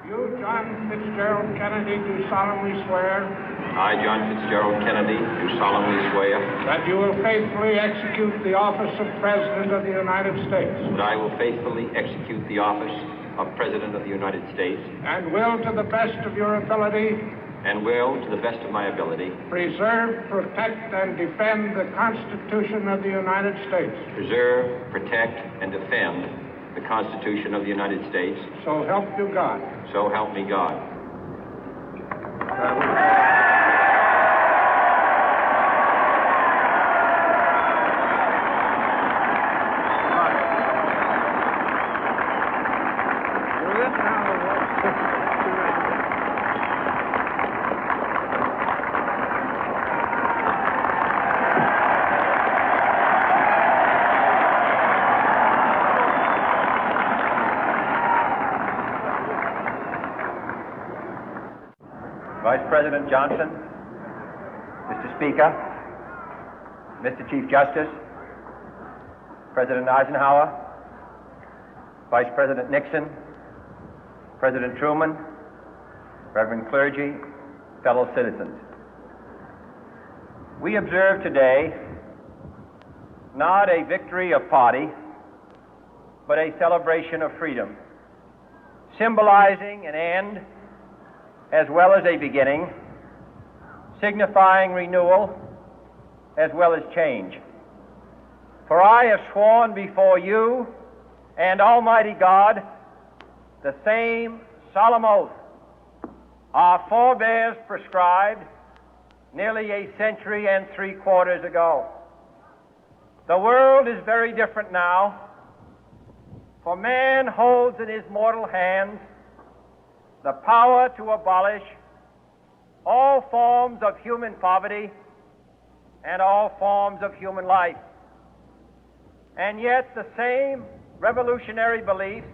You, John Fitzgerald Kennedy, do solemnly swear. I, John Fitzgerald Kennedy, do solemnly swear. That you will faithfully execute the office of President of the United States. That I will faithfully execute the office of President of the United States. And will, to the best of your ability. And will, to the best of my ability. Preserve, protect, and defend the Constitution of the United States. Preserve, protect, and defend the Constitution of the United States. So help you God. So help me God. Vice President Johnson, Mr. Speaker, Mr. Chief Justice, President Eisenhower, Vice President Nixon, President Truman, Reverend clergy, fellow citizens. We observe today not a victory of party, but a celebration of freedom, symbolizing an end as well as a beginning, signifying renewal as well as change. For I have sworn before you and Almighty God the same solemn oath our forebears prescribed nearly a century and 3/4 ago. The world is very different now, for man holds in his mortal hands the power to abolish all forms of human poverty and all forms of human life. And yet the same revolutionary beliefs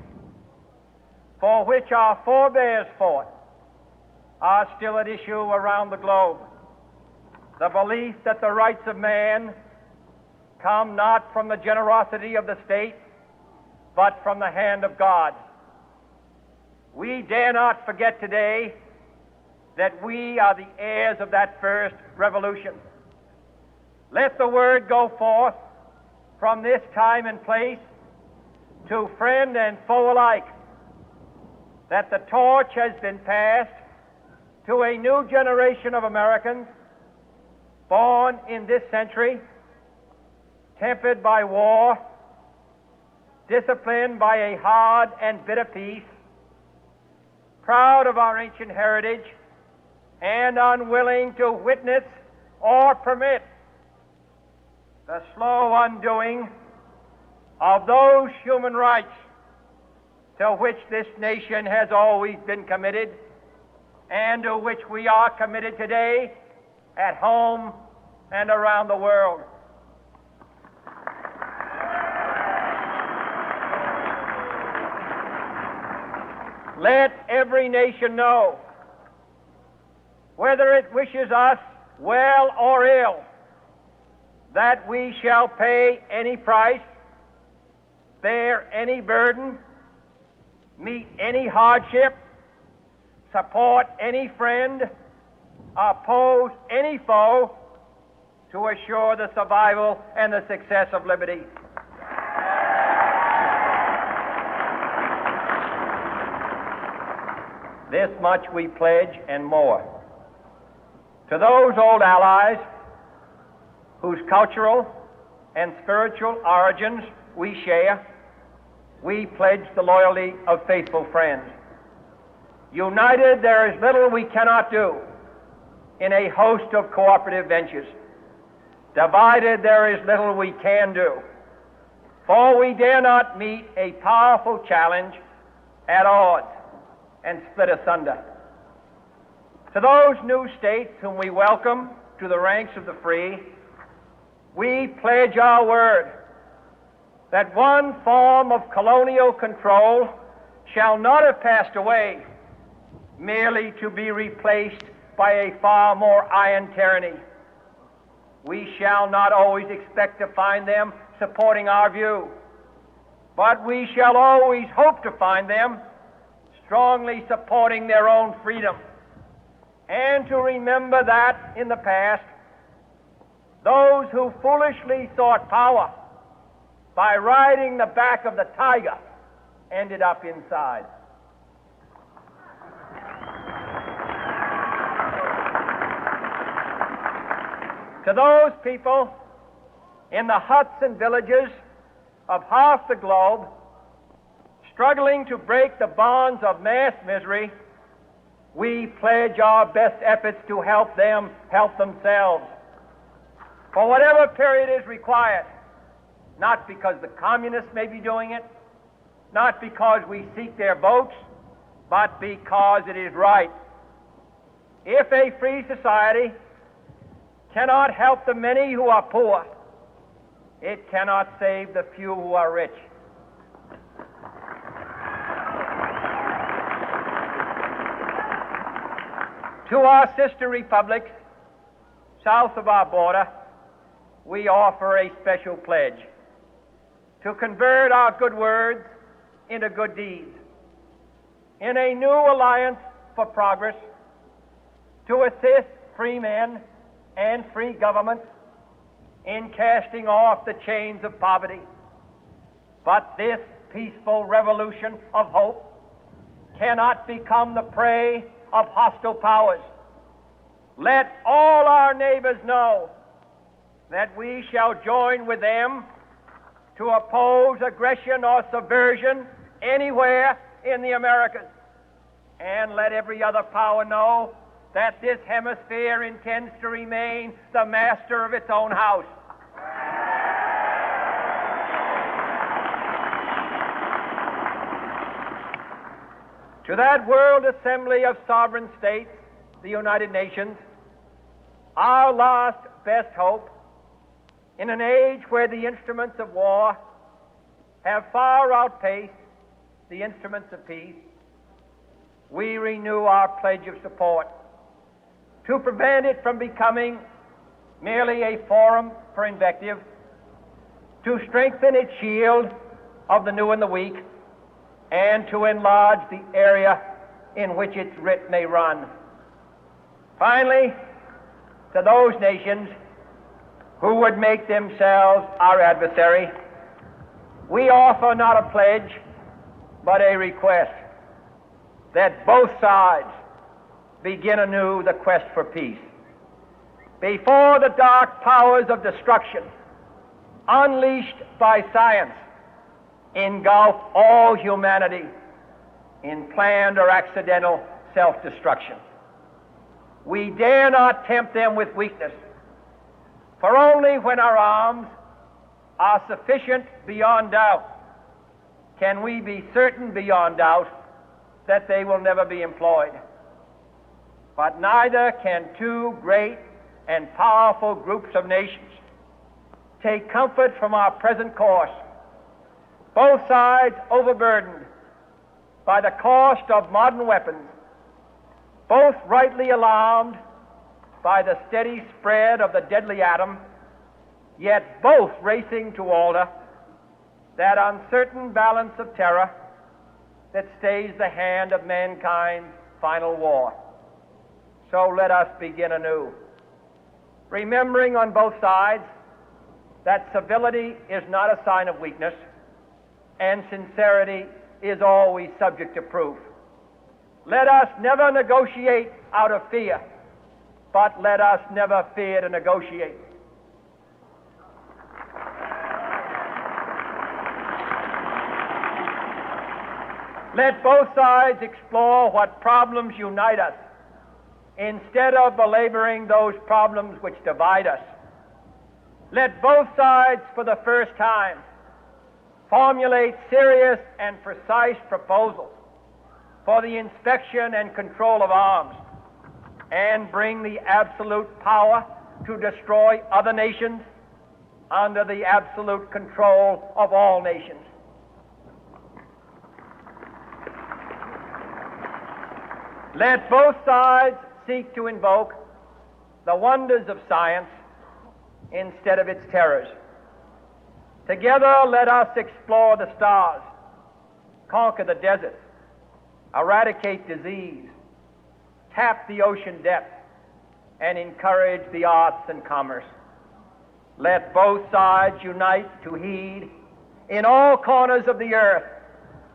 for which our forebears fought are still at issue around the globe. The belief that the rights of man come not from the generosity of the state, but from the hand of God. We dare not forget today that we are the heirs of that first revolution. Let the word go forth from this time and place to friend and foe alike that the torch has been passed to a new generation of Americans born in this century, tempered by war, disciplined by a hard and bitter peace, proud of our ancient heritage, and unwilling to witness or permit the slow undoing of those human rights to which this nation has always been committed and to which we are committed today at home and around the world. Let every nation know, whether it wishes us well or ill, that we shall pay any price, bear any burden, meet any hardship, support any friend, oppose any foe to assure the survival and the success of liberty. This much we pledge and more. To those old allies whose cultural and spiritual origins we share, we pledge the loyalty of faithful friends. United, there is little we cannot do in a host of cooperative ventures. Divided, there is little we can do, for we dare not meet a powerful challenge at odds and split asunder. To those new states whom we welcome to the ranks of the free, we pledge our word that one form of colonial control shall not have passed away, merely to be replaced by a far more iron tyranny. We shall not always expect to find them supporting our view, but we shall always hope to find them strongly supporting their own freedom, and to remember that in the past, those who foolishly sought power by riding the back of the tiger ended up inside. To those people in the huts and villages of half the globe struggling to break the bonds of mass misery, we pledge our best efforts to help them help themselves for whatever period is required, not because the communists may be doing it, not because we seek their votes, but because it is right. If a free society cannot help the many who are poor, it cannot save the few who are rich. To our sister republics south of our border, we offer a special pledge to convert our good words into good deeds, in a new alliance for progress, to assist free men and free governments in casting off the chains of poverty. But this peaceful revolution of hope cannot become the prey of hostile powers. Let all our neighbors know that we shall join with them to oppose aggression or subversion anywhere in the Americas. And let every other power know that this hemisphere intends to remain the master of its own house. To that World Assembly of Sovereign States, the United Nations, our last best hope, in an age where the instruments of war have far outpaced the instruments of peace, we renew our pledge of support to prevent it from becoming merely a forum for invective, to strengthen its shield of the new and the weak, and to enlarge the area in which its writ may run. Finally, to those nations who would make themselves our adversary, we offer not a pledge, but a request that both sides begin anew the quest for peace. Before the dark powers of destruction, unleashed by science, engulf all humanity in planned or accidental self-destruction, we dare not tempt them with weakness, for only when our arms are sufficient beyond doubt can we be certain beyond doubt that they will never be employed. But neither can two great and powerful groups of nations take comfort from our present course, both sides overburdened by the cost of modern weapons, both rightly alarmed by the steady spread of the deadly atom, yet both racing to alter that uncertain balance of terror that stays the hand of mankind's final war. So let us begin anew, remembering on both sides that civility is not a sign of weakness, and sincerity is always subject to proof. Let us never negotiate out of fear, but let us never fear to negotiate. Let both sides explore what problems unite us, instead of belaboring those problems which divide us. Let both sides, for the first time, formulate serious and precise proposals for the inspection and control of arms, and bring the absolute power to destroy other nations under the absolute control of all nations. Let both sides seek to invoke the wonders of science instead of its terrors. Together, let us explore the stars, conquer the deserts, eradicate disease, tap the ocean depth, and encourage the arts and commerce. Let both sides unite to heed in all corners of the earth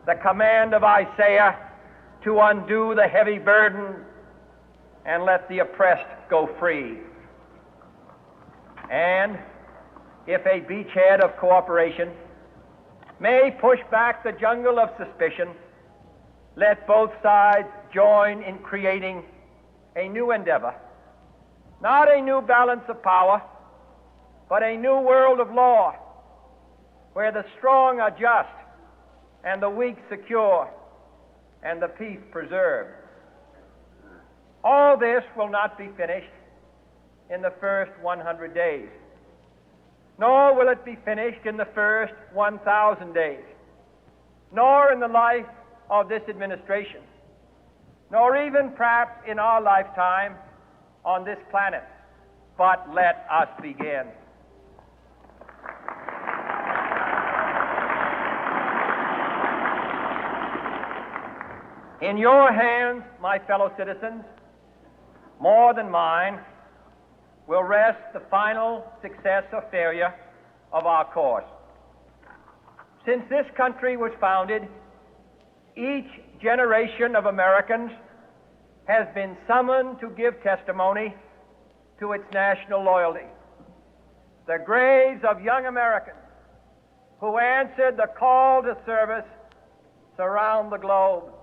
the command of Isaiah to undo the heavy burden and let the oppressed go free. And if a beachhead of cooperation may push back the jungle of suspicion, let both sides join in creating a new endeavor, not a new balance of power, but a new world of law, where the strong are just and the weak secure and the peace preserved. All this will not be finished in the first 100 days, nor will it be finished in the first 1,000 days, nor in the life of this administration, nor even perhaps in our lifetime on this planet. But let us begin. In your hands, my fellow citizens, more than mine, will rest the final success or failure of our course. Since this country was founded, each generation of Americans has been summoned to give testimony to its national loyalty. The graves of young Americans who answered the call to service surround the globe.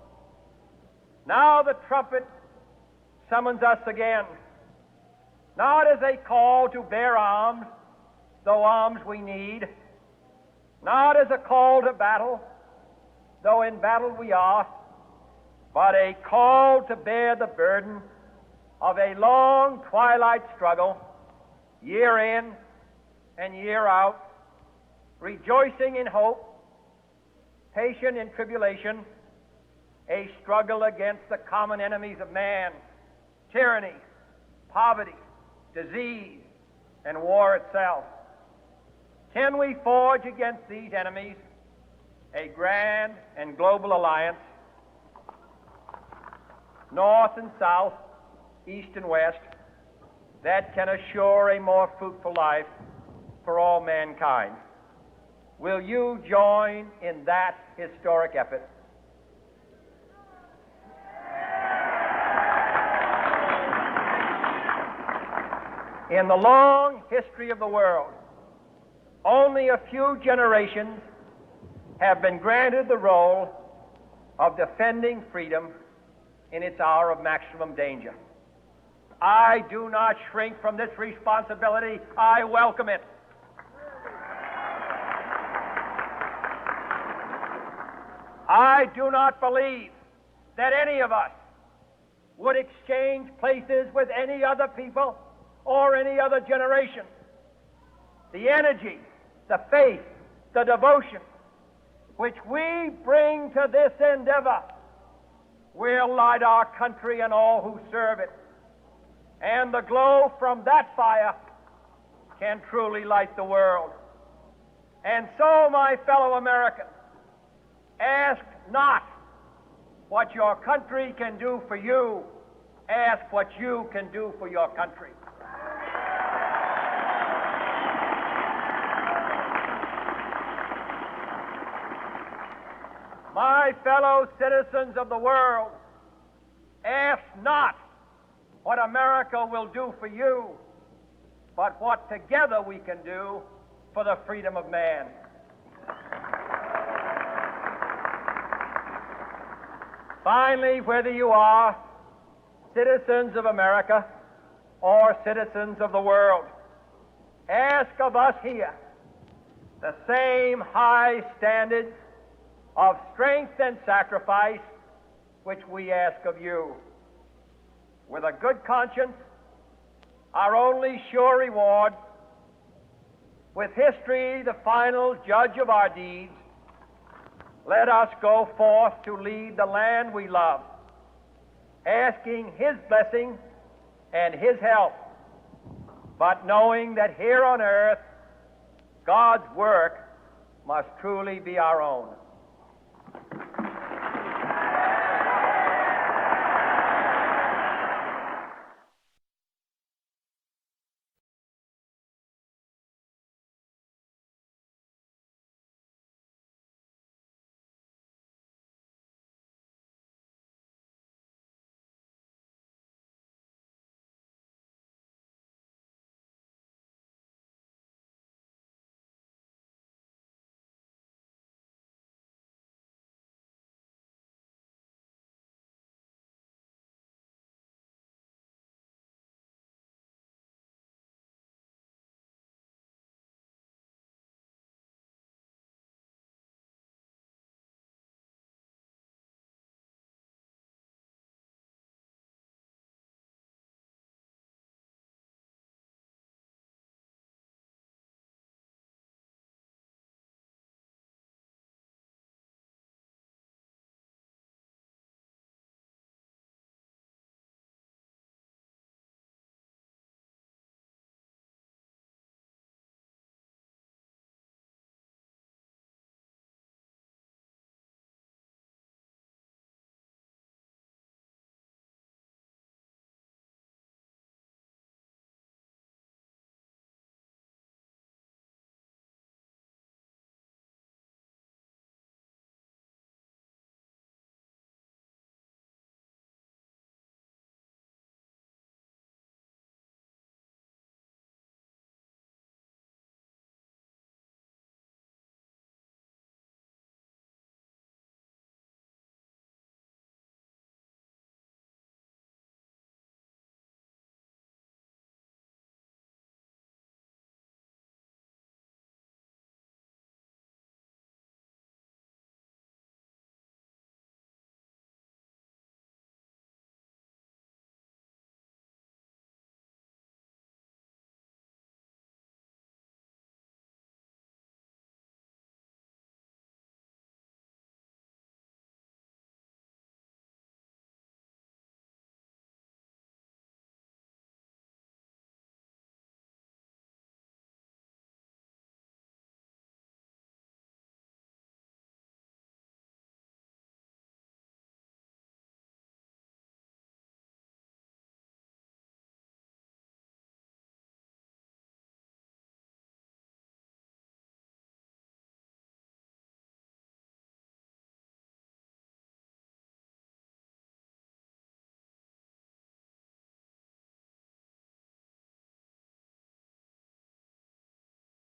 Now the trumpet summons us again, not as a call to bear arms, though arms we need, not as a call to battle, though in battle we are, but a call to bear the burden of a long twilight struggle, year in and year out, rejoicing in hope, patient in tribulation, a struggle against the common enemies of man, tyranny, poverty, disease, and war itself. Can we forge against these enemies a grand and global alliance, north and south, east and west, that can assure a more fruitful life for all mankind? Will you join in that historic effort? In the long history of the world, only a few generations have been granted the role of defending freedom in its hour of maximum danger. I do not shrink from this responsibility. I welcome it. I do not believe that any of us would exchange places with any other people or any other generation. The energy, the faith, the devotion which we bring to this endeavor will light our country and all who serve it. And the glow from that fire can truly light the world. And so, my fellow Americans, ask not what your country can do for you. Ask what you can do for your country. My fellow citizens of the world, ask not what America will do for you, but what together we can do for the freedom of man. Finally, whether you are citizens of America or citizens of the world, ask of us here the same high standards of strength and sacrifice which we ask of you. With a good conscience, our only sure reward, with history the final judge of our deeds, let us go forth to lead the land we love, asking His blessing and His help, but knowing that here on earth God's work must truly be our own.